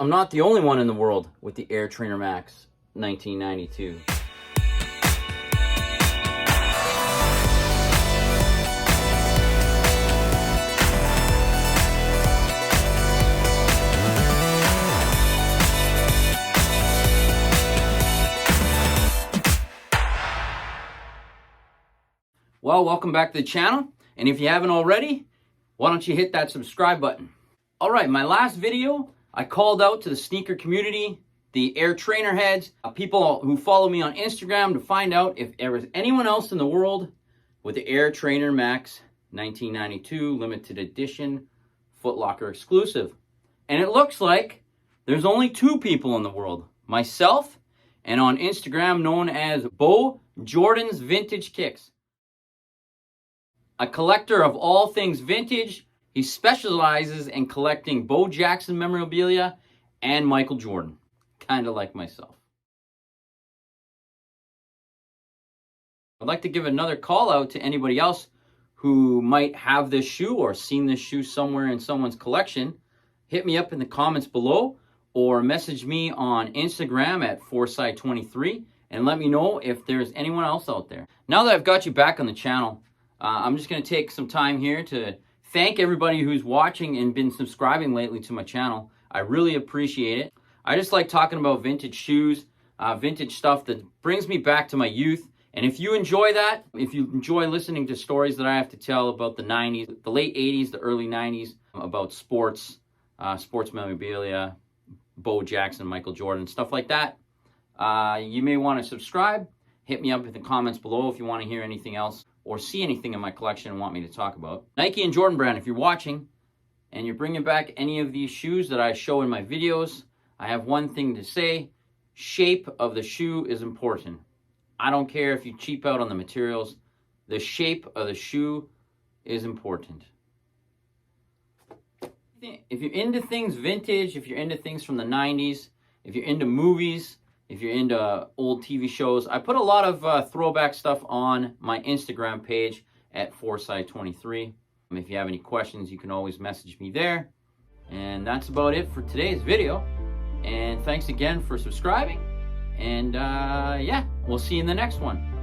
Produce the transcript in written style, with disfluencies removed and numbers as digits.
I'm not the only one in the world with the Air Trainer Max 1992. Well, welcome back to the channel. And if you haven't already, why don't you hit that subscribe button? All right, my last video, I called out to the sneaker community, the Air Trainer heads, people who follow me on Instagram to find out if there was anyone else in the world with the Air Trainer Max 1992 limited edition Foot Locker exclusive. And it looks like there's only two people in the world, myself and on Instagram known as Bo Jordan's Vintage Kicks. A collector of all things vintage, he specializes in collecting Bo Jackson memorabilia and Michael Jordan, kind of like myself. I'd like to give another call out to anybody else who might have this shoe or seen this shoe somewhere in someone's collection. Hit me up in the comments below or message me on Instagram at Foresight23 and let me know if there's anyone else out there. Now that I've got you back on the channel, I'm just going to take some time here to thank everybody who's watching and been subscribing lately to my channel. I really appreciate it. I just like talking about vintage shoes, vintage stuff that brings me back to my youth. And if you enjoy that, if you enjoy listening to stories that I have to tell about the 90s, the late 80s, the early 90s, about sports, sports memorabilia, Bo Jackson, Michael Jordan, stuff like that, you may want to subscribe. Hit me up in the comments below if you want to hear anything else or see anything in my collection and want me to talk about. Nike and Jordan Brand, if you're watching and you're bringing back any of these shoes that I show in my videos, I have one thing to say. Shape of the shoe is important. I don't care if you cheap out on the materials. The shape of the shoe is important. If you're into things vintage, if you're into things from the 90s, if you're into movies, if you're into old TV shows, I put a lot of throwback stuff on my Instagram page at Foresight23. If you have any questions, you can always message me there. And that's about it for today's video. And thanks again for subscribing. And yeah, we'll see you in the next one.